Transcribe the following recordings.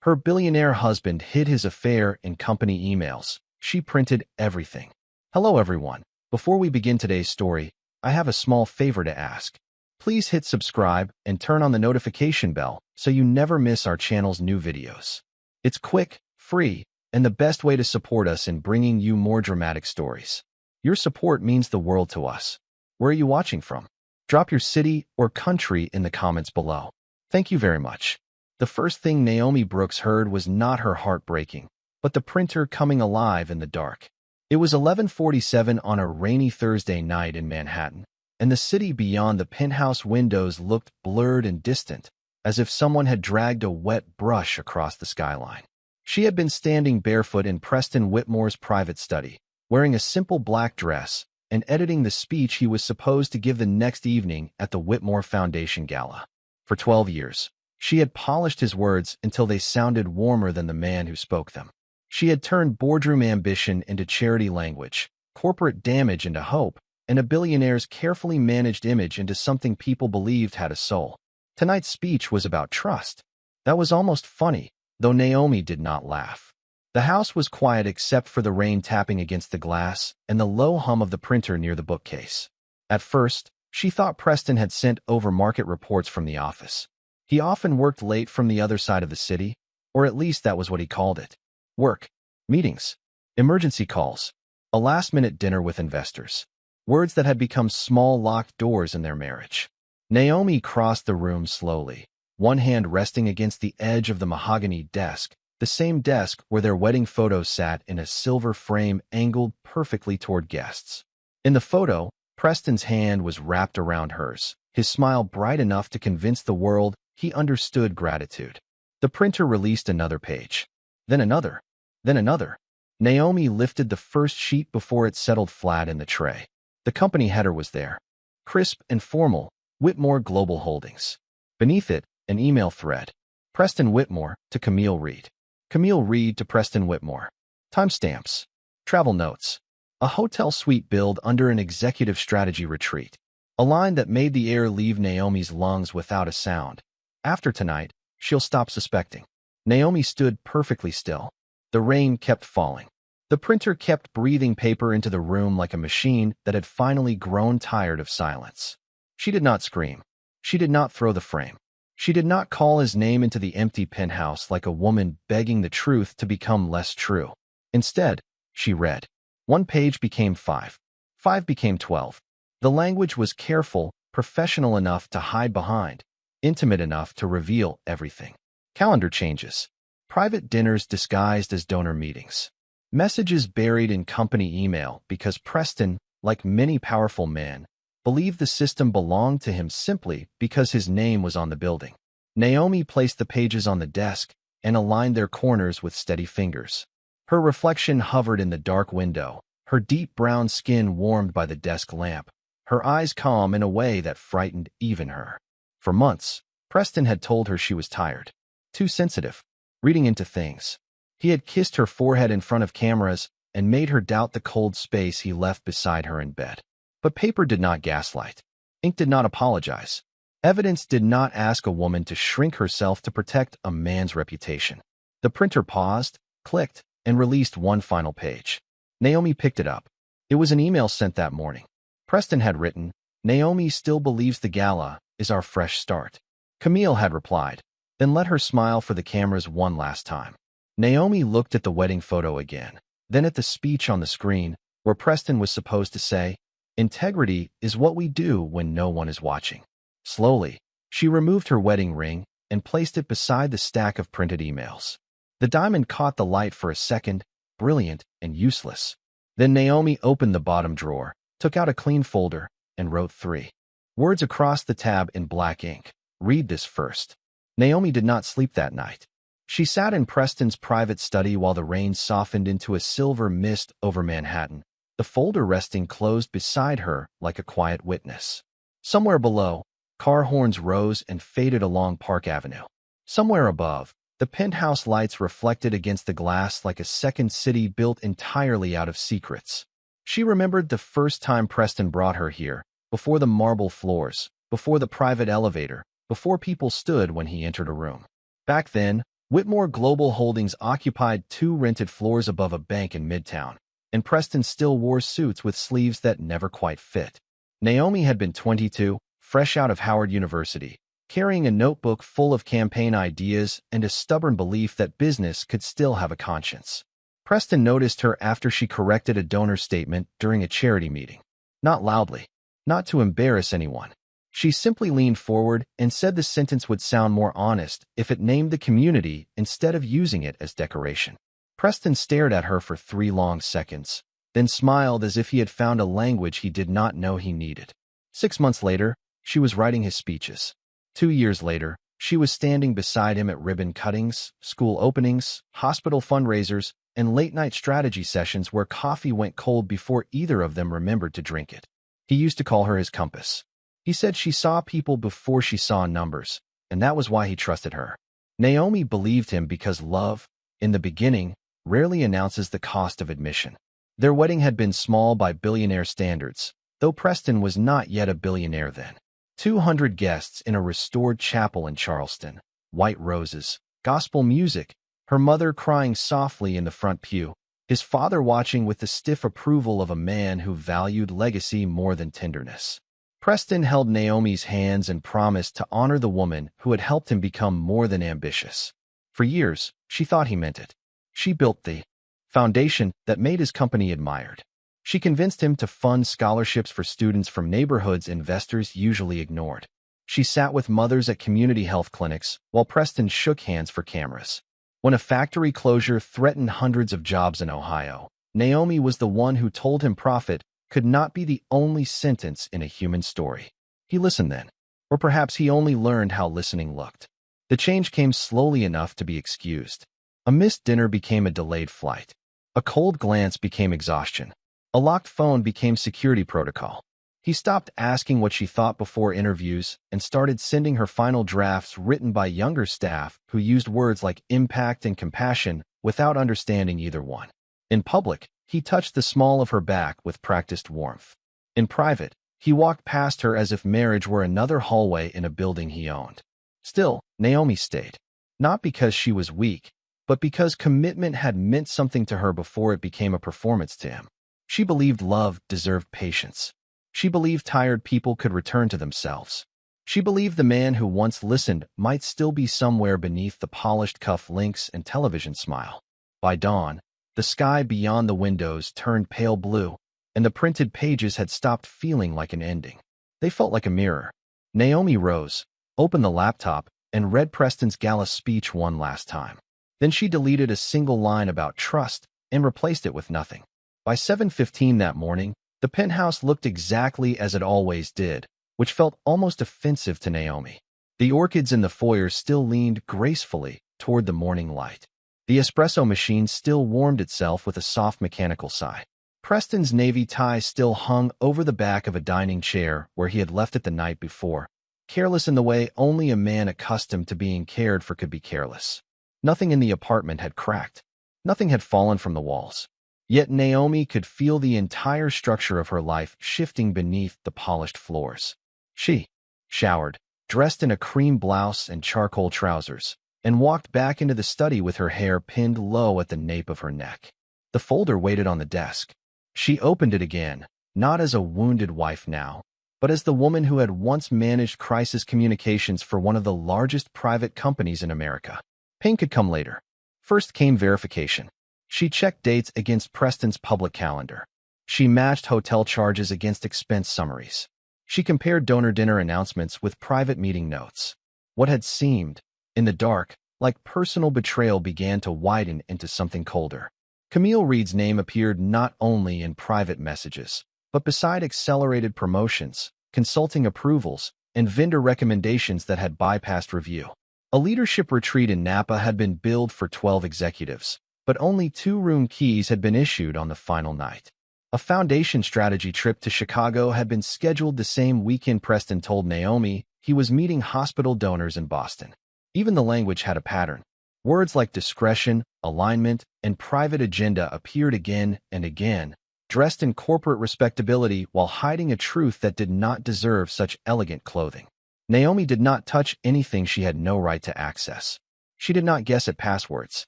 Her billionaire husband hid his affair in company emails. She printed everything. Hello everyone. Before we begin today's story, I have a small favor to ask. Please hit subscribe and turn on the notification bell so you never miss our channel's new videos. It's quick, free, and the best way to support us in bringing you more dramatic stories. Your support means the world to us. Where are you watching from? Drop your city or country in the comments below. Thank you very much. The first thing Naomi Brooks heard was not her heart breaking, but the printer coming alive in the dark. It was 11:47 on a rainy Thursday night in Manhattan, and the city beyond the penthouse windows looked blurred and distant, as if someone had dragged a wet brush across the skyline. She had been standing barefoot in Preston Whitmore's private study, wearing a simple black dress, and editing the speech he was supposed to give the next evening at the Whitmore Foundation Gala. For 12 years, she had polished his words until they sounded warmer than the man who spoke them. She had turned boardroom ambition into charity language, corporate damage into hope, and a billionaire's carefully managed image into something people believed had a soul. Tonight's speech was about trust. That was almost funny, though Naomi did not laugh. The house was quiet except for the rain tapping against the glass and the low hum of the printer near the bookcase. At first, she thought Preston had sent over market reports from the office. He often worked late from the other side of the city, or at least that was what he called it. Work, meetings, emergency calls, a last-minute dinner with investors. Words that had become small locked doors in their marriage. Naomi crossed the room slowly, one hand resting against the edge of the mahogany desk, the same desk where their wedding photo sat in a silver frame angled perfectly toward guests. In the photo, Preston's hand was wrapped around hers, his smile bright enough to convince the world he understood gratitude. The printer released another page. Then another. Then another. Naomi lifted the first sheet before it settled flat in the tray. The company header was there. Crisp and formal, Whitmore Global Holdings. Beneath it, an email thread. Preston Whitmore to Camille Reed. Camille Reed to Preston Whitmore. Timestamps. Travel notes. A hotel suite billed under an executive strategy retreat. A line that made the air leave Naomi's lungs without a sound. After tonight, she'll stop suspecting. Naomi stood perfectly still. The rain kept falling. The printer kept breathing paper into the room like a machine that had finally grown tired of silence. She did not scream. She did not throw the frame. She did not call his name into the empty penthouse like a woman begging the truth to become less true. Instead, she read. 1 page became 5. 5 became 12. The language was careful, professional enough to hide behind, intimate enough to reveal everything. Calendar changes. Private dinners disguised as donor meetings. Messages buried in company email because Preston, like many powerful men, believed the system belonged to him simply because his name was on the building. Naomi placed the pages on the desk and aligned their corners with steady fingers. Her reflection hovered in the dark window, her deep brown skin warmed by the desk lamp, her eyes calm in a way that frightened even her. For months, Preston had told her she was tired, too sensitive, reading into things. He had kissed her forehead in front of cameras and made her doubt the cold space he left beside her in bed. But paper did not gaslight. Ink did not apologize. Evidence did not ask a woman to shrink herself to protect a man's reputation. The printer paused, clicked, and released one final page. Naomi picked it up. It was an email sent that morning. Preston had written, "Naomi still believes the gala is our fresh start." Camille had replied, then let her smile for the cameras one last time. Naomi looked at the wedding photo again, then at the speech on the screen, where Preston was supposed to say, "Integrity is what we do when no one is watching." Slowly, she removed her wedding ring and placed it beside the stack of printed emails. The diamond caught the light for a second, brilliant and useless. Then Naomi opened the bottom drawer, took out a clean folder, and wrote 3 words across the tab in black ink. "Read this first." Naomi did not sleep that night. She sat in Preston's private study while the rain softened into a silver mist over Manhattan, the folder resting closed beside her like a quiet witness. Somewhere below, car horns rose and faded along Park Avenue. Somewhere above, the penthouse lights reflected against the glass like a second city built entirely out of secrets. She remembered the first time Preston brought her here, before the marble floors, before the private elevator, before people stood when he entered a room. Back then, Whitmore Global Holdings occupied 2 rented floors above a bank in Midtown, and Preston still wore suits with sleeves that never quite fit. Naomi had been 22, fresh out of Howard University, carrying a notebook full of campaign ideas and a stubborn belief that business could still have a conscience. Preston noticed her after she corrected a donor statement during a charity meeting. Not loudly, not to embarrass anyone. She simply leaned forward and said the sentence would sound more honest if it named the community instead of using it as decoration. Preston stared at her for 3 long seconds, then smiled as if he had found a language he did not know he needed. 6 months later, she was writing his speeches. 2 years later, she was standing beside him at ribbon cuttings, school openings, hospital fundraisers, and late-night strategy sessions where coffee went cold before either of them remembered to drink it. He used to call her his compass. He said she saw people before she saw numbers, and that was why he trusted her. Naomi believed him because love, in the beginning, rarely announces the cost of admission. Their wedding had been small by billionaire standards, though Preston was not yet a billionaire then. 200 guests in a restored chapel in Charleston, white roses, gospel music, her mother crying softly in the front pew, his father watching with the stiff approval of a man who valued legacy more than tenderness. Preston held Naomi's hands and promised to honor the woman who had helped him become more than ambitious. For years, she thought he meant it. She built the foundation that made his company admired. She convinced him to fund scholarships for students from neighborhoods investors usually ignored. She sat with mothers at community health clinics while Preston shook hands for cameras. When a factory closure threatened hundreds of jobs in Ohio, Naomi was the one who told him profit could not be the only sentence in a human story. He listened then, or perhaps he only learned how listening looked. The change came slowly enough to be excused. A missed dinner became a delayed flight. A cold glance became exhaustion. A locked phone became security protocol. He stopped asking what she thought before interviews and started sending her final drafts written by younger staff who used words like impact and compassion without understanding either one. In public, he touched the small of her back with practiced warmth. In private, he walked past her as if marriage were another hallway in a building he owned. Still, Naomi stayed. Not because she was weak, but because commitment had meant something to her before it became a performance to him. She believed love deserved patience. She believed tired people could return to themselves. She believed the man who once listened might still be somewhere beneath the polished cuff links and television smile. By dawn, the sky beyond the windows turned pale blue, and the printed pages had stopped feeling like an ending. They felt like a mirror. Naomi rose, opened the laptop, and read Preston's gala speech one last time. Then she deleted a single line about trust and replaced it with nothing. By 7:15 that morning, the penthouse looked exactly as it always did, which felt almost offensive to Naomi. The orchids in the foyer still leaned gracefully toward the morning light. The espresso machine still warmed itself with a soft mechanical sigh. Preston's navy tie still hung over the back of a dining chair where he had left it the night before, careless in the way only a man accustomed to being cared for could be careless. Nothing in the apartment had cracked. Nothing had fallen from the walls. Yet Naomi could feel the entire structure of her life shifting beneath the polished floors. She showered, dressed in a cream blouse and charcoal trousers, and walked back into the study with her hair pinned low at the nape of her neck. The folder waited on the desk. She opened it again, not as a wounded wife now, but as the woman who had once managed crisis communications for one of the largest private companies in America. Pain could come later. First came verification. She checked dates against Preston's public calendar. She matched hotel charges against expense summaries. She compared donor dinner announcements with private meeting notes. What had seemed, in the dark, like personal betrayal began to widen into something colder. Camille Reed's name appeared not only in private messages, but beside accelerated promotions, consulting approvals, and vendor recommendations that had bypassed review. A leadership retreat in Napa had been billed for 12 executives, but only 2 room keys had been issued on the final night. A foundation strategy trip to Chicago had been scheduled the same weekend. Preston told Naomi he was meeting hospital donors in Boston. Even the language had a pattern. Words like discretion, alignment, and private agenda appeared again and again, dressed in corporate respectability while hiding a truth that did not deserve such elegant clothing. Naomi did not touch anything she had no right to access. She did not guess at passwords.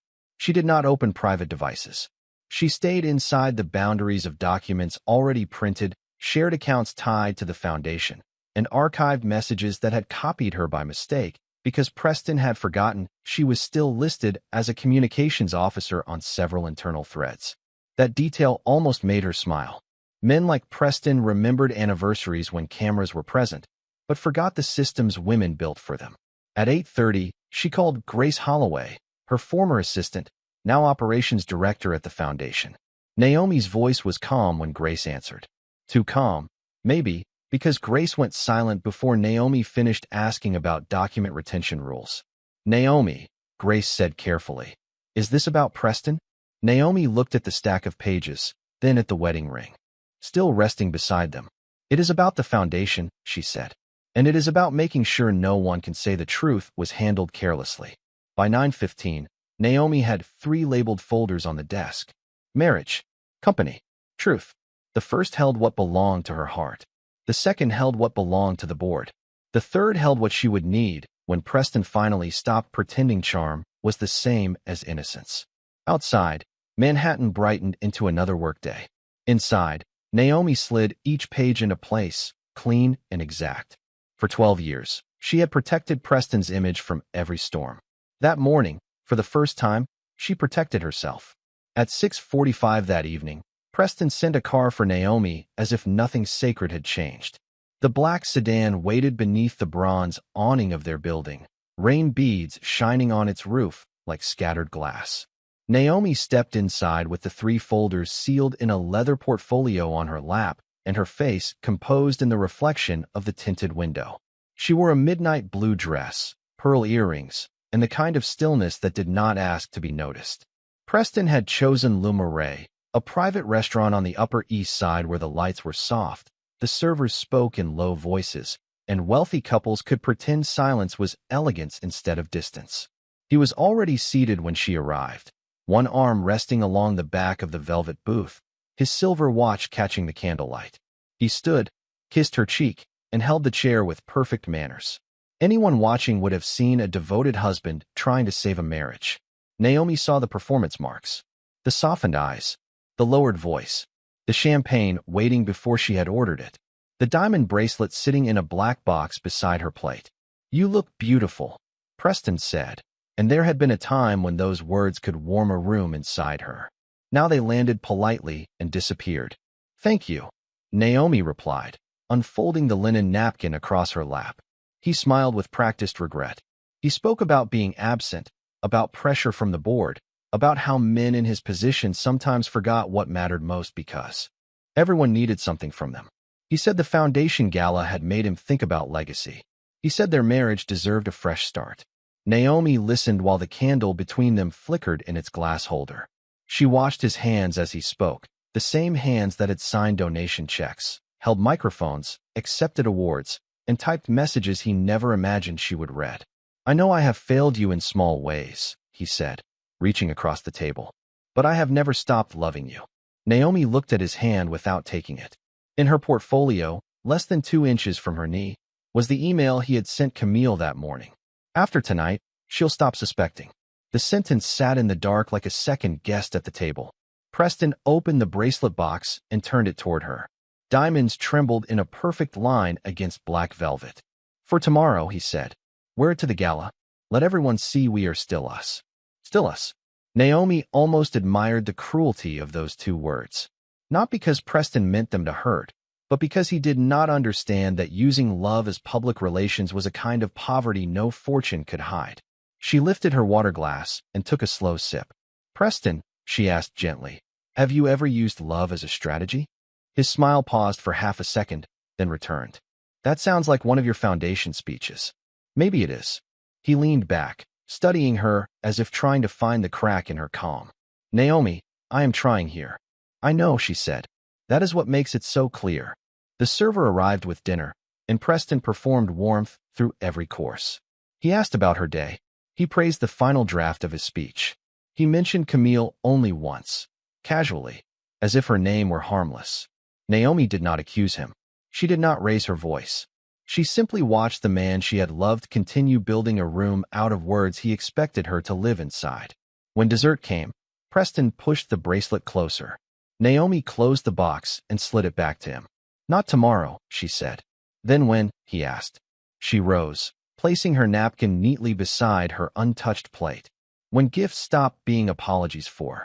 She did not open private devices. She stayed inside the boundaries of documents already printed, shared accounts tied to the foundation, and archived messages that had copied her by mistake because Preston had forgotten she was still listed as a communications officer on several internal threads. That detail almost made her smile. Men like Preston remembered anniversaries when cameras were present, but forgot the systems women built for them. At 8:30, she called Grace Holloway, her former assistant, now operations director at the foundation. Naomi's voice was calm when Grace answered. Too calm, maybe, because Grace went silent before Naomi finished asking about document retention rules. Naomi, Grace said carefully, is this about Preston? Naomi looked at the stack of pages, then at the wedding ring, still resting beside them. It is about the foundation, she said. And it is about making sure no one can say the truth was handled carelessly. By 9:15, Naomi had 3 labeled folders on the desk. Marriage, company, truth. The first held what belonged to her heart. The second held what belonged to the board. The third held what she would need when Preston finally stopped pretending charm was the same as innocence. Outside, Manhattan brightened into another workday. Inside, Naomi slid each page into place, clean and exact. For 12 years, she had protected Preston's image from every storm. That morning, for the first time, she protected herself. At 6:45 that evening, Preston sent a car for Naomi as if nothing sacred had changed. The black sedan waited beneath the bronze awning of their building, rain beads shining on its roof like scattered glass. Naomi stepped inside with the 3 folders sealed in a leather portfolio on her lap and her face composed in the reflection of the tinted window. She wore a midnight blue dress, pearl earrings, and the kind of stillness that did not ask to be noticed. Preston had chosen Le Marais, a private restaurant on the Upper East Side where the lights were soft, the servers spoke in low voices, and wealthy couples could pretend silence was elegance instead of distance. He was already seated when she arrived, one arm resting along the back of the velvet booth, his silver watch catching the candlelight. He stood, kissed her cheek, and held the chair with perfect manners. Anyone watching would have seen a devoted husband trying to save a marriage. Naomi saw the performance marks, the softened eyes, the lowered voice, the champagne waiting before she had ordered it, the diamond bracelet sitting in a black box beside her plate. You look beautiful, Preston said, and there had been a time when those words could warm a room inside her. Now they landed politely and disappeared. Thank you, Naomi replied, unfolding the linen napkin across her lap. He smiled with practiced regret. He spoke about being absent, about pressure from the board, about how men in his position sometimes forgot what mattered most because everyone needed something from them. He said the foundation gala had made him think about legacy. He said their marriage deserved a fresh start. Naomi listened while the candle between them flickered in its glass holder. She watched his hands as he spoke, the same hands that had signed donation checks, held microphones, accepted awards, and typed messages he never imagined she would read. I know I have failed you in small ways, he said, reaching across the table. But I have never stopped loving you. Naomi looked at his hand without taking it. In her portfolio, less than 2 inches from her knee, was the email he had sent Camille that morning. After tonight, she'll stop suspecting. The sentence sat in the dark like a second guest at the table. Preston opened the bracelet box and turned it toward her. Diamonds trembled in a perfect line against black velvet. For tomorrow, he said. Wear it to the gala. Let everyone see we are still us. Still us. Naomi almost admired the cruelty of those 2 words. Not because Preston meant them to hurt, but because he did not understand that using love as public relations was a kind of poverty no fortune could hide. She lifted her water glass and took a slow sip. Preston, she asked gently, have you ever used love as a strategy? His smile paused for half a second, then returned. That sounds like one of your foundation speeches. Maybe it is. He leaned back, studying her as if trying to find the crack in her calm. Naomi, I am trying here. I know, she said. That is what makes it so clear. The server arrived with dinner, and Preston performed warmth through every course. He asked about her day. He praised the final draft of his speech. He mentioned Camille only once, casually, as if her name were harmless. Naomi did not accuse him. She did not raise her voice. She simply watched the man she had loved continue building a room out of words he expected her to live inside. When dessert came, Preston pushed the bracelet closer. Naomi closed the box and slid it back to him. "Not tomorrow," she said. "Then when?" he asked. She rose, placing her napkin neatly beside her untouched plate. "When gifts stop being apologies for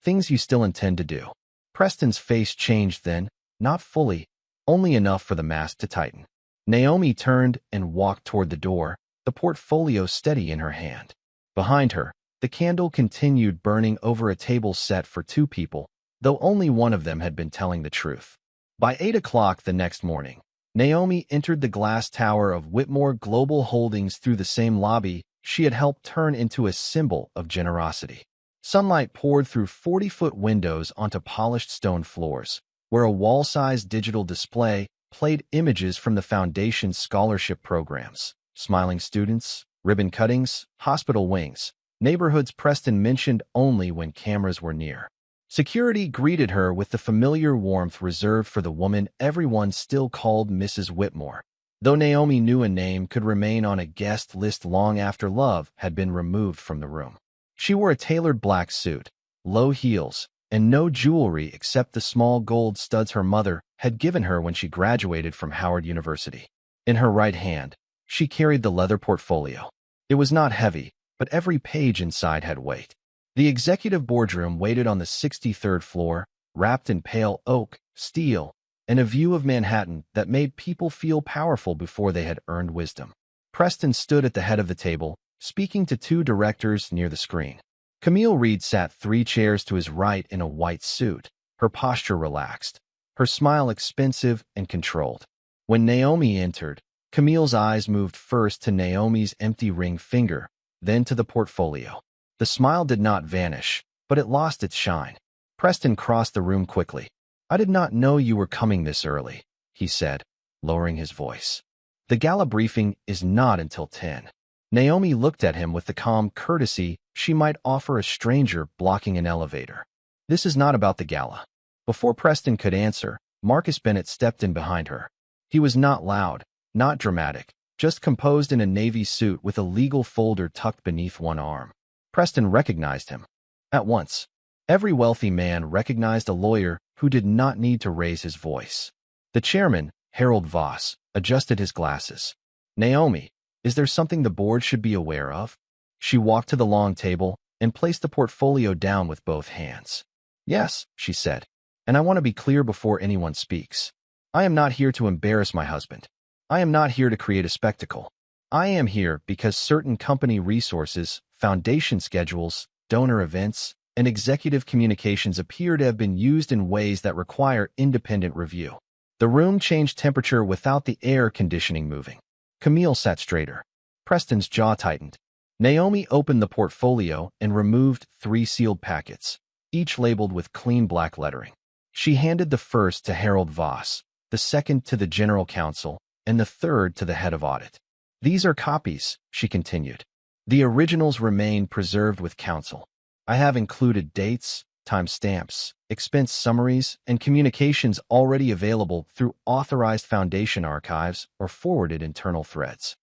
things you still intend to do." Preston's face changed then, not fully, only enough for the mask to tighten. Naomi turned and walked toward the door, the portfolio steady in her hand. Behind her, the candle continued burning over a table set for two people, though only one of them had been telling the truth. By 8 o'clock the next morning, Naomi entered the glass tower of Whitmore Global Holdings through the same lobby she had helped turn into a symbol of generosity. Sunlight poured through 40-foot windows onto polished stone floors, where a wall-sized digital display played images from the Foundation's scholarship programs, smiling students, ribbon cuttings, hospital wings, neighborhoods Preston mentioned only when cameras were near. Security greeted her with the familiar warmth reserved for the woman everyone still called Mrs. Whitmore, though Naomi knew a name could remain on a guest list long after love had been removed from the room. She wore a tailored black suit, low heels, and no jewelry except the small gold studs her mother had given her when she graduated from Howard University. In her right hand, she carried the leather portfolio. It was not heavy, but every page inside had weight. The executive boardroom waited on the 63rd floor, wrapped in pale oak, steel, and a view of Manhattan that made people feel powerful before they had earned wisdom. Preston stood at the head of the table, speaking to two directors near the screen. Camille Reed sat 3 chairs to his right in a white suit, her posture relaxed, her smile expensive and controlled. When Naomi entered, Camille's eyes moved first to Naomi's empty ring finger, then to the portfolio. The smile did not vanish, but it lost its shine. Preston crossed the room quickly. "I did not know you were coming this early," he said, lowering his voice. "The gala briefing is not until 10. Naomi looked at him with the calm courtesy she might offer a stranger blocking an elevator. "This is not about the gala." Before Preston could answer, Marcus Bennett stepped in behind her. He was not loud, not dramatic, just composed in a navy suit with a legal folder tucked beneath one arm. Preston recognized him. At once, every wealthy man recognized a lawyer who did not need to raise his voice. The chairman, Harold Voss, adjusted his glasses. "Naomi, is there something the board should be aware of?" She walked to the long table and placed the portfolio down with both hands. "Yes," she said, "and I want to be clear before anyone speaks. I am not here to embarrass my husband. I am not here to create a spectacle. I am here because certain company resources, foundation schedules, donor events, and executive communications appear to have been used in ways that require independent review." The room changed temperature without the air conditioning moving. Camille sat straighter. Preston's jaw tightened. Naomi opened the portfolio and removed 3 sealed packets, each labeled with clean black lettering. She handed the first to Harold Voss, the second to the general counsel, and the third to the head of audit. "These are copies," she continued. "The originals remain preserved with counsel. I have included dates, timestamps, expense summaries, and communications already available through authorized foundation archives or forwarded internal threads."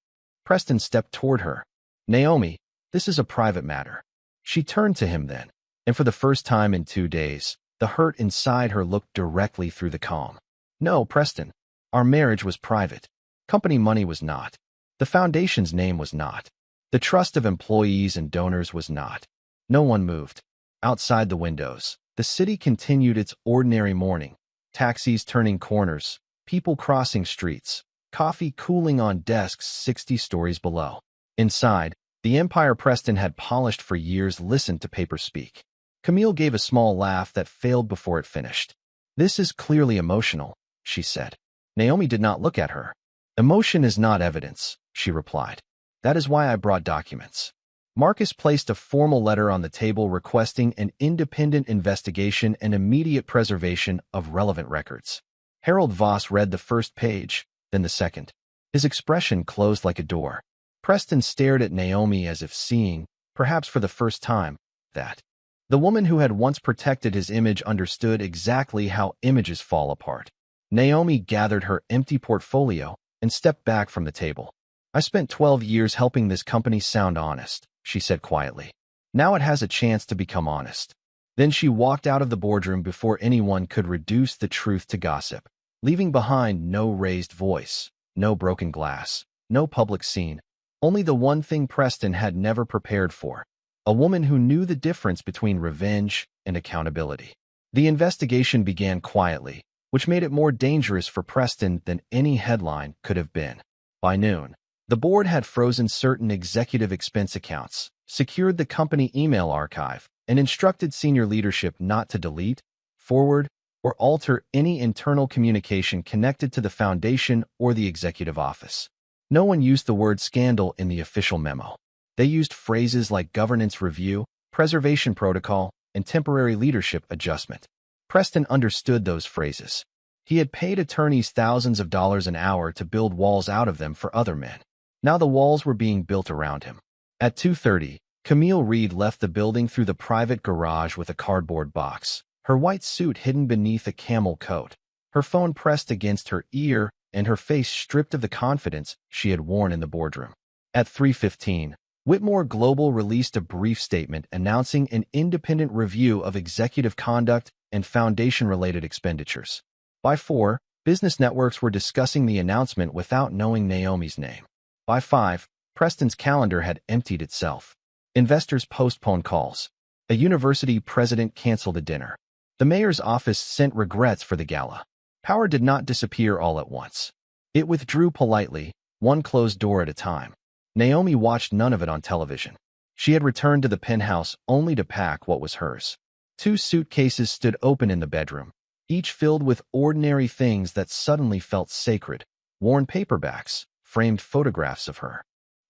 Preston stepped toward her. "Naomi, this is a private matter." She turned to him then, and for the first time in 2 days, the hurt inside her looked directly through the calm. "No, Preston. Our marriage was private. Company money was not. The foundation's name was not. The trust of employees and donors was not." No one moved. Outside the windows, the city continued its ordinary morning. Taxis turning corners, people crossing streets, coffee cooling on desks 60 stories below. Inside, the empire Preston had polished for years listened to paper speak. Camille gave a small laugh that failed before it finished. "This is clearly emotional," she said. Naomi did not look at her. "Emotion is not evidence," she replied. "That is why I brought documents." Marcus placed a formal letter on the table requesting an independent investigation and immediate preservation of relevant records. Harold Voss read the first page, then the second. His expression closed like a door. Preston stared at Naomi as if seeing, perhaps for the first time, that the woman who had once protected his image understood exactly how images fall apart. Naomi gathered her empty portfolio and stepped back from the table. I spent 12 years helping this company sound honest, she said quietly. Now it has a chance to become honest. Then she walked out of the boardroom before anyone could reduce the truth to gossip, leaving behind no raised voice, no broken glass, no public scene, only the one thing Preston had never prepared for: a woman who knew the difference between revenge and accountability. The investigation began quietly, which made it more dangerous for Preston than any headline could have been. By noon, the board had frozen certain executive expense accounts, secured the company email archive, and instructed senior leadership not to delete, forward, or alter any internal communication connected to the foundation or the executive office. No one used the word scandal in the official memo. They used phrases like governance review, preservation protocol, and temporary leadership adjustment. Preston understood those phrases. He had paid attorneys thousands of dollars an hour to build walls out of them for other men. Now the walls were being built around him. At 2:30, Camille Reed left the building through the private garage with a cardboard box, her white suit hidden beneath a camel coat, her phone pressed against her ear, and her face stripped of the confidence she had worn in the boardroom. At 3:15, Whitmore Global released a brief statement announcing an independent review of executive conduct and foundation-related expenditures. By 4, business networks were discussing the announcement without knowing Naomi's name. By 5, Preston's calendar had emptied itself. Investors postponed calls. A university president canceled a dinner. The mayor's office sent regrets for the gala. Power did not disappear all at once. It withdrew politely, one closed door at a time. Naomi watched none of it on television. She had returned to the penthouse only to pack what was hers. 2 suitcases stood open in the bedroom, each filled with ordinary things that suddenly felt sacred: worn paperbacks, framed photographs of her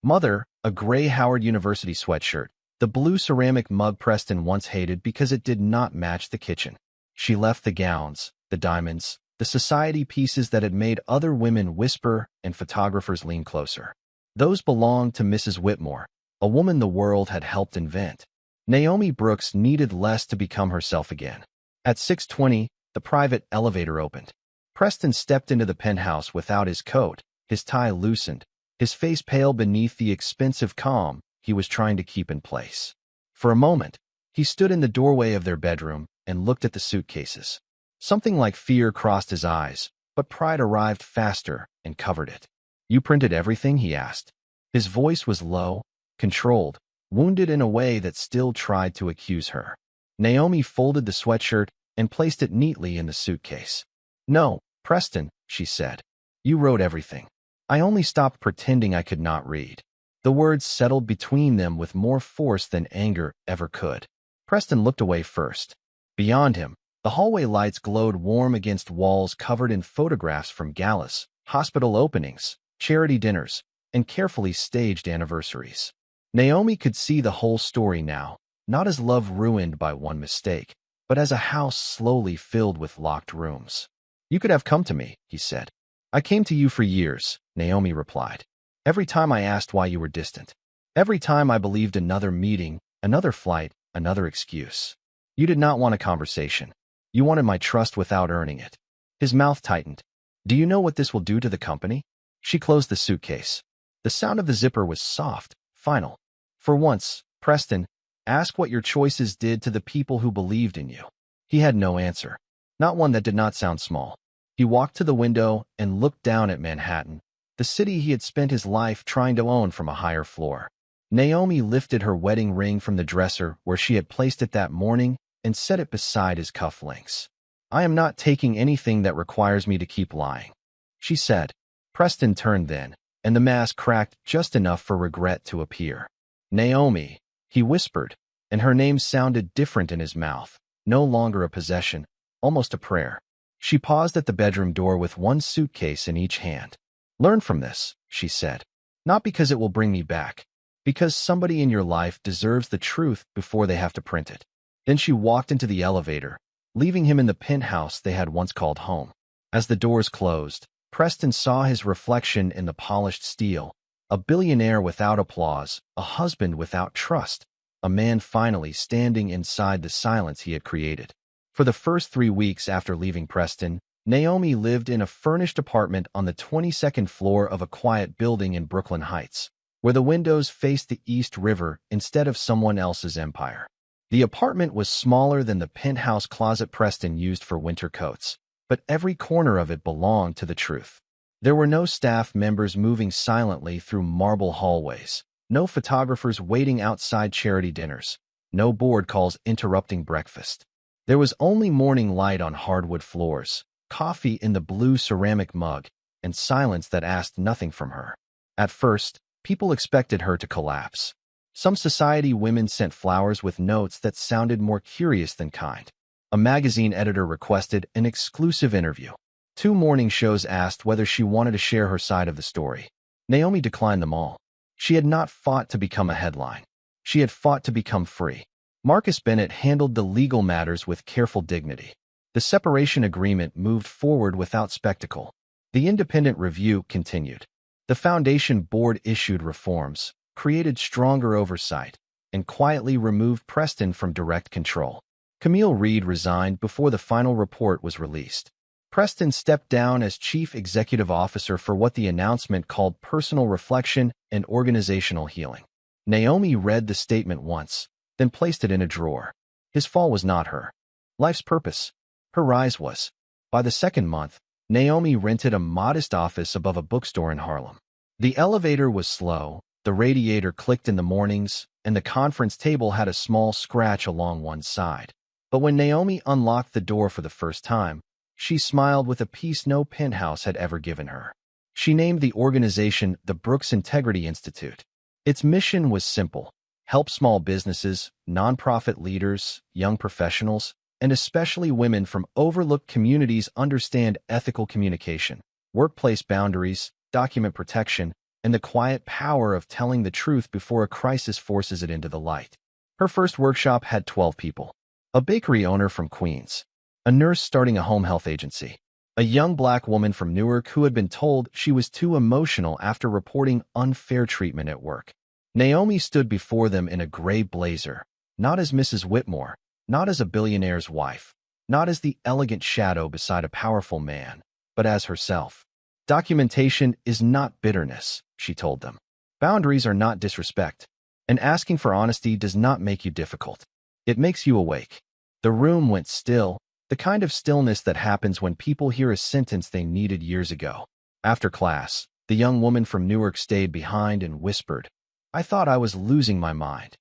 mother, a gray Howard University sweatshirt, the blue ceramic mug Preston once hated because it did not match the kitchen. She left the gowns, the diamonds, the society pieces that had made other women whisper and photographers lean closer. Those belonged to Mrs. Whitmore, a woman the world had helped invent. Naomi Brooks needed less to become herself again. At 6:20, the private elevator opened. Preston stepped into the penthouse without his coat, his tie loosened, his face pale beneath the expensive calm he was trying to keep in place. For a moment, he stood in the doorway of their bedroom and looked at the suitcases. Something like fear crossed his eyes, but pride arrived faster and covered it. "You printed everything?" he asked. His voice was low, controlled, wounded in a way that still tried to accuse her. Naomi folded the sweatshirt and placed it neatly in the suitcase. "No, Preston," she said. "You wrote everything. I only stopped pretending I could not read." The words settled between them with more force than anger ever could. Preston looked away first. Beyond him, the hallway lights glowed warm against walls covered in photographs from galas, hospital openings, charity dinners, and carefully staged anniversaries. Naomi could see the whole story now, not as love ruined by one mistake, but as a house slowly filled with locked rooms. "You could have come to me," he said. "I came to you for years," Naomi replied. "Every time I asked why you were distant. Every time I believed another meeting, another flight, another excuse. You did not want a conversation. You wanted my trust without earning it." His mouth tightened. "Do you know what this will do to the company?" She closed the suitcase. The sound of the zipper was soft, final. "For once, Preston, ask what your choices did to the people who believed in you." He had no answer, not one that did not sound small. He walked to the window and looked down at Manhattan, the city he had spent his life trying to own from a higher floor. Naomi lifted her wedding ring from the dresser where she had placed it that morning and set it beside his cufflinks. "I am not taking anything that requires me to keep lying," she said. Preston turned then, and the mask cracked just enough for regret to appear. "Naomi," he whispered, and her name sounded different in his mouth, no longer a possession, almost a prayer. She paused at the bedroom door with one suitcase in each hand. "Learn from this," she said. "Not because it will bring me back, because somebody in your life deserves the truth before they have to print it." Then she walked into the elevator, leaving him in the penthouse they had once called home. As the doors closed, Preston saw his reflection in the polished steel, a billionaire without applause, a husband without trust, a man finally standing inside the silence he had created. For the first 3 weeks after leaving Preston, Naomi lived in a furnished apartment on the 22nd floor of a quiet building in Brooklyn Heights, where the windows faced the East River instead of someone else's empire. The apartment was smaller than the penthouse closet Preston used for winter coats, but every corner of it belonged to the truth. There were no staff members moving silently through marble hallways, no photographers waiting outside charity dinners, no board calls interrupting breakfast. There was only morning light on hardwood floors, coffee in the blue ceramic mug, and silence that asked nothing from her. At first, people expected her to collapse. Some society women sent flowers with notes that sounded more curious than kind. A magazine editor requested an exclusive interview. 2 morning shows asked whether she wanted to share her side of the story. Naomi declined them all. She had not fought to become a headline. She had fought to become free. Marcus Bennett handled the legal matters with careful dignity. The separation agreement moved forward without spectacle. The independent review continued. The foundation board issued reforms, created stronger oversight, and quietly removed Preston from direct control. Camille Reed resigned before the final report was released. Preston stepped down as chief executive officer for what the announcement called personal reflection and organizational healing. Naomi read the statement once, then placed it in a drawer. His fall was not her life's purpose. Her rise was. By the second month, Naomi rented a modest office above a bookstore in Harlem. The elevator was slow, the radiator clicked in the mornings, and the conference table had a small scratch along one side. But when Naomi unlocked the door for the first time, she smiled with a peace no penthouse had ever given her. She named the organization the Brooks Integrity Institute. Its mission was simple: help small businesses, nonprofit leaders, young professionals, and especially women from overlooked communities understand ethical communication, workplace boundaries, document protection, and the quiet power of telling the truth before a crisis forces it into the light. Her first workshop had 12 people. A bakery owner from Queens, a nurse starting a home health agency, a young black woman from Newark who had been told she was too emotional after reporting unfair treatment at work. Naomi stood before them in a gray blazer, not as Mrs. Whitmore, not as a billionaire's wife, not as the elegant shadow beside a powerful man, but as herself. Documentation is not bitterness, she told them. Boundaries are not disrespect, and asking for honesty does not make you difficult. It makes you awake. The room went still, the kind of stillness that happens when people hear a sentence they needed years ago. After class, the young woman from Newark stayed behind and whispered, "I thought I was losing my mind."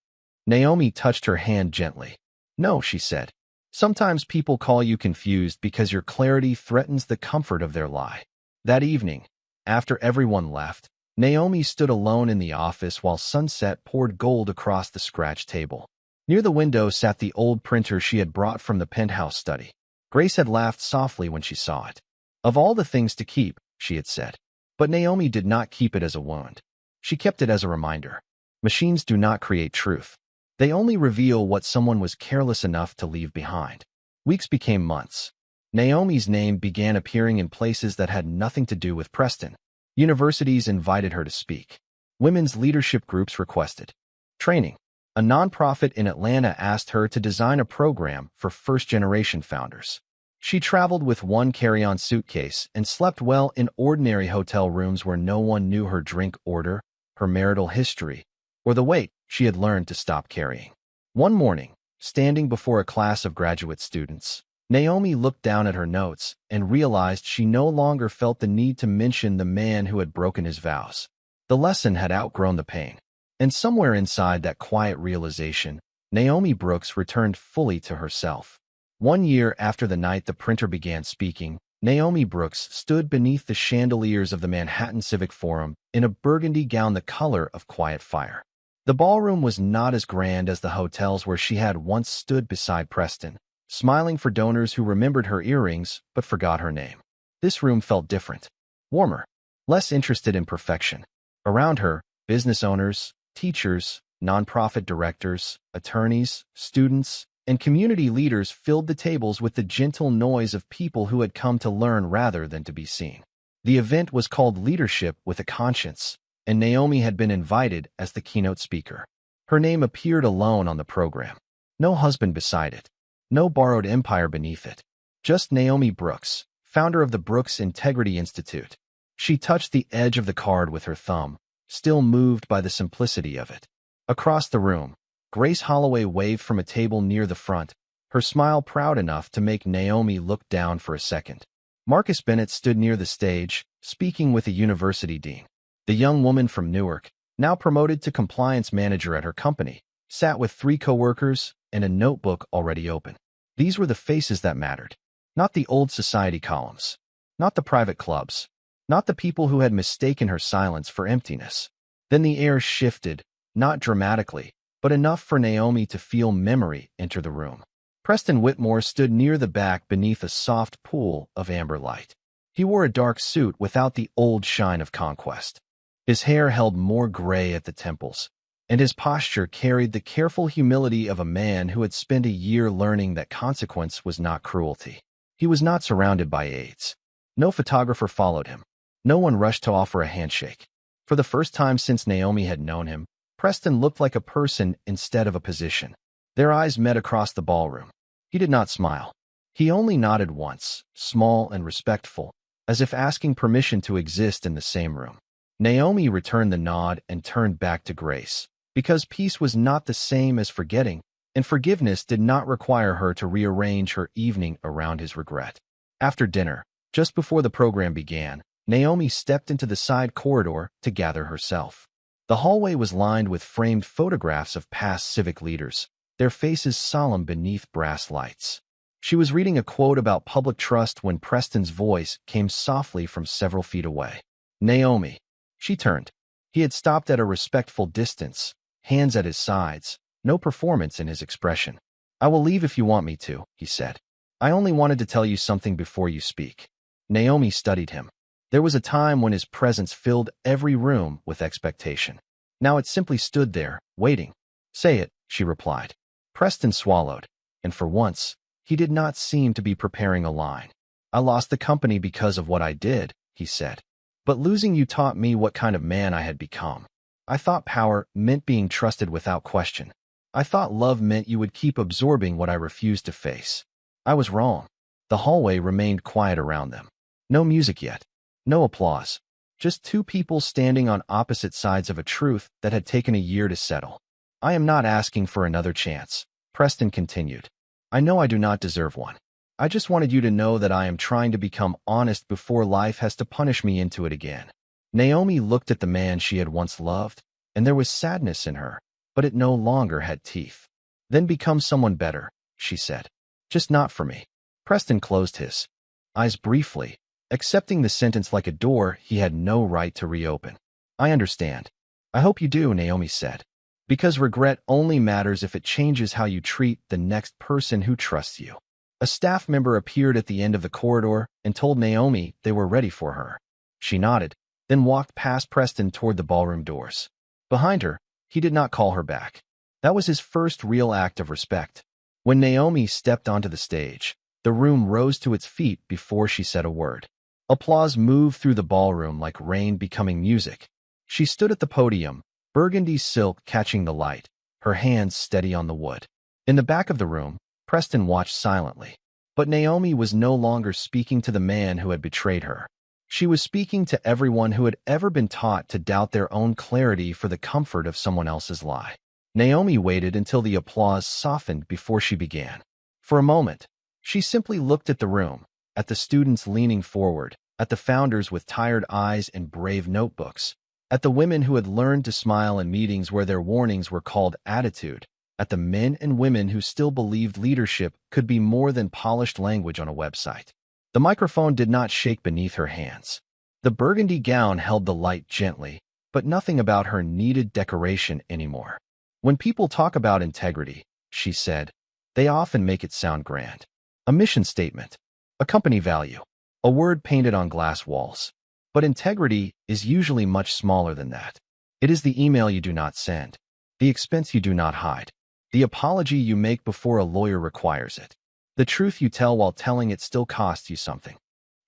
Naomi touched her hand gently. "No," she said. "Sometimes people call you confused because your clarity threatens the comfort of their lie." That evening, after everyone left, Naomi stood alone in the office while sunset poured gold across the scratch table. Near the window sat the old printer she had brought from the penthouse study. Grace had laughed softly when she saw it. "Of all the things to keep," she had said. But Naomi did not keep it as a wound. She kept it as a reminder. Machines do not create truth. They only reveal what someone was careless enough to leave behind. Weeks became months. Naomi's name began appearing in places that had nothing to do with Preston. Universities invited her to speak. Women's leadership groups requested training. A nonprofit in Atlanta asked her to design a program for first-generation founders. She traveled with one carry-on suitcase and slept well in ordinary hotel rooms where no one knew her drink order, her marital history, or the weight she had learned to stop carrying. One morning, standing before a class of graduate students, Naomi looked down at her notes and realized she no longer felt the need to mention the man who had broken his vows. The lesson had outgrown the pain. And somewhere inside that quiet realization, Naomi Brooks returned fully to herself. 1 year after the night the printer began speaking, Naomi Brooks stood beneath the chandeliers of the Manhattan Civic Forum in a burgundy gown the color of quiet fire. The ballroom was not as grand as the hotels where she had once stood beside Preston, smiling for donors who remembered her earrings but forgot her name. This room felt different, warmer, less interested in perfection. Around her, business owners, teachers, nonprofit directors, attorneys, students, and community leaders filled the tables with the gentle noise of people who had come to learn rather than to be seen. The event was called Leadership with a Conscience, and Naomi had been invited as the keynote speaker. Her name appeared alone on the program. No husband beside it. No borrowed empire beneath it. Just Naomi Brooks, founder of the Brooks Integrity Institute. She touched the edge of the card with her thumb, still moved by the simplicity of it. Across the room, Grace Holloway waved from a table near the front, her smile proud enough to make Naomi look down for a second. Marcus Bennett stood near the stage, speaking with a university dean. The young woman from Newark, now promoted to compliance manager at her company, sat with 3 coworkers and a notebook already open. These were the faces that mattered. Not the old society columns. Not the private clubs. Not the people who had mistaken her silence for emptiness. Then the air shifted, not dramatically, but enough for Naomi to feel memory enter the room. Preston Whitmore stood near the back beneath a soft pool of amber light. He wore a dark suit without the old shine of conquest. His hair held more gray at the temples, and his posture carried the careful humility of a man who had spent a year learning that consequence was not cruelty. He was not surrounded by aides. No photographer followed him. No one rushed to offer a handshake. For the first time since Naomi had known him, Preston looked like a person instead of a position. Their eyes met across the ballroom. He did not smile. He only nodded once, small and respectful, as if asking permission to exist in the same room. Naomi returned the nod and turned back to Grace, because peace was not the same as forgetting, and forgiveness did not require her to rearrange her evening around his regret. After dinner, just before the program began, Naomi stepped into the side corridor to gather herself. The hallway was lined with framed photographs of past civic leaders, their faces solemn beneath brass lights. She was reading a quote about public trust when Preston's voice came softly from several feet away. Naomi. She turned. He had stopped at a respectful distance, hands at his sides, no performance in his expression. I will leave if you want me to, he said. I only wanted to tell you something before you speak. Naomi studied him. There was a time when his presence filled every room with expectation. Now it simply stood there, waiting. Say it, she replied. Preston swallowed, and for once, he did not seem to be preparing a line. I lost the company because of what I did, he said. But losing you taught me what kind of man I had become. I thought power meant being trusted without question. I thought love meant you would keep absorbing what I refused to face. I was wrong. The hallway remained quiet around them. No music yet. No applause. Just 2 people standing on opposite sides of a truth that had taken a year to settle. I am not asking for another chance, Preston continued. I know I do not deserve one. I just wanted you to know that I am trying to become honest before life has to punish me into it again. Naomi looked at the man she had once loved, and there was sadness in her, but it no longer had teeth. Then become someone better, she said. Just not for me. Preston closed his eyes briefly, accepting the sentence like a door he had no right to reopen. I understand. I hope you do, Naomi said. Because regret only matters if it changes how you treat the next person who trusts you. A staff member appeared at the end of the corridor and told Naomi they were ready for her. She nodded, then walked past Preston toward the ballroom doors. Behind her, he did not call her back. That was his first real act of respect. When Naomi stepped onto the stage, the room rose to its feet before she said a word. Applause moved through the ballroom like rain becoming music. She stood at the podium, burgundy silk catching the light, her hands steady on the wood. In the back of the room, Preston watched silently. But Naomi was no longer speaking to the man who had betrayed her. She was speaking to everyone who had ever been taught to doubt their own clarity for the comfort of someone else's lie. Naomi waited until the applause softened before she began. For a moment, she simply looked at the room, at the students leaning forward, at the founders with tired eyes and brave notebooks, at the women who had learned to smile in meetings where their warnings were called attitude, at the men and women who still believed leadership could be more than polished language on a website. The microphone did not shake beneath her hands. The burgundy gown held the light gently, but nothing about her needed decoration anymore. When people talk about integrity, she said, they often make it sound grand. A mission statement, a company value, a word painted on glass walls. But integrity is usually much smaller than that. It is the email you do not send, the expense you do not hide, the apology you make before a lawyer requires it, the truth you tell while telling it still costs you something.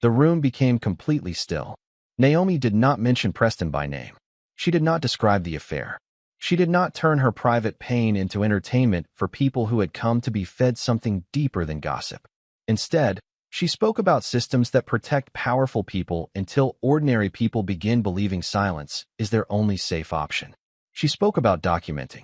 The room became completely still. Naomi did not mention Preston by name. She did not describe the affair. She did not turn her private pain into entertainment for people who had come to be fed something deeper than gossip. Instead, She spoke about systems that protect powerful people until ordinary people begin believing silence is their only safe option. She spoke about documenting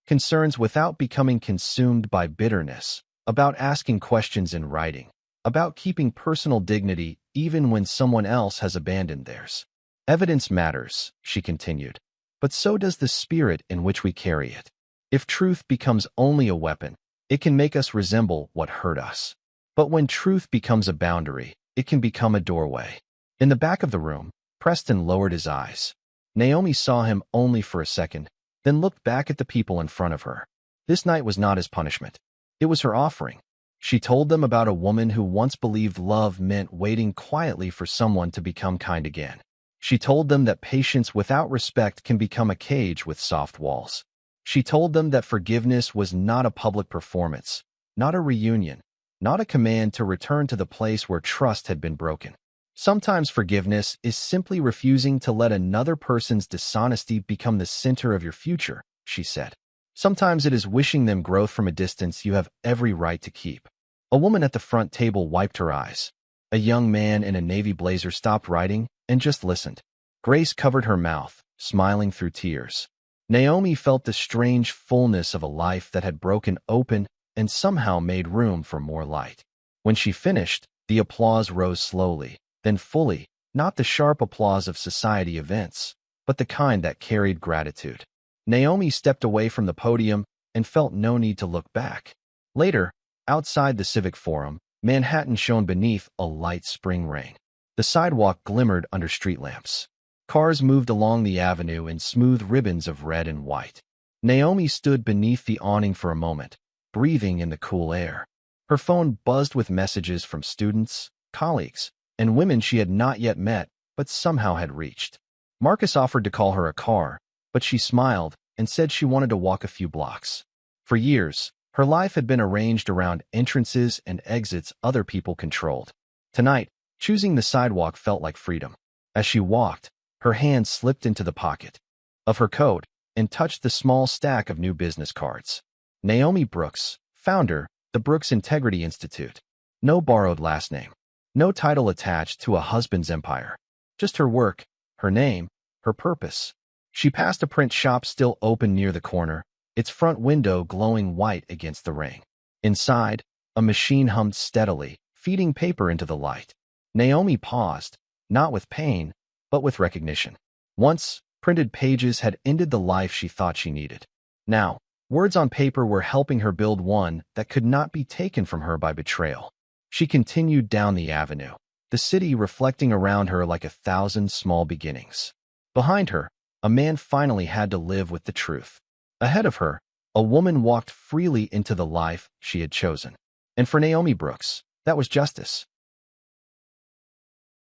concerns without becoming consumed by bitterness, about asking questions in writing, about keeping personal dignity even when someone else has abandoned theirs. Evidence matters, she continued, but so does the spirit in which we carry it. If truth becomes only a weapon, it can make us resemble what hurt us. But when truth becomes a boundary, it can become a doorway. In the back of the room, Preston lowered his eyes. Naomi saw him only for a second, then looked back at the people in front of her. This night was not his punishment. It was her offering. She told them about a woman who once believed love meant waiting quietly for someone to become kind again. She told them that patience without respect can become a cage with soft walls. She told them that forgiveness was not a public performance, not a reunion, not a command to return to the place where trust had been broken. Sometimes forgiveness is simply refusing to let another person's dishonesty become the center of your future, she said. Sometimes it is wishing them growth from a distance you have every right to keep. A woman at the front table wiped her eyes. A young man in a navy blazer stopped writing and just listened. Grace covered her mouth, smiling through tears. Naomi felt the strange fullness of a life that had broken open and somehow made room for more light. When she finished, the applause rose slowly, then fully, not the sharp applause of society events, but the kind that carried gratitude. Naomi stepped away from the podium and felt no need to look back. Later, outside the Civic Forum, Manhattan shone beneath a light spring rain. The sidewalk glimmered under street lamps. Cars moved along the avenue in smooth ribbons of red and white. Naomi stood beneath the awning for a moment, breathing in the cool air. Her phone buzzed with messages from students, colleagues, and women she had not yet met but somehow had reached. Marcus offered to call her a car, but she smiled and said she wanted to walk a few blocks. For years, her life had been arranged around entrances and exits other people controlled. Tonight, choosing the sidewalk felt like freedom. As she walked, her hand slipped into the pocket of her coat and touched the small stack of new business cards. Naomi Brooks, founder, the Brooks Integrity Institute. No borrowed last name. No title attached to a husband's empire. Just her work, her name, her purpose. She passed a print shop still open near the corner, its front window glowing white against the rain. Inside, a machine hummed steadily, feeding paper into the light. Naomi paused, not with pain, but with recognition. Once, printed pages had ended the life she thought she needed. Now, words on paper were helping her build one that could not be taken from her by betrayal. She continued down the avenue, the city reflecting around her like 1,000 small beginnings. Behind her, a man finally had to live with the truth. Ahead of her, a woman walked freely into the life she had chosen. And for Naomi Brooks, that was justice.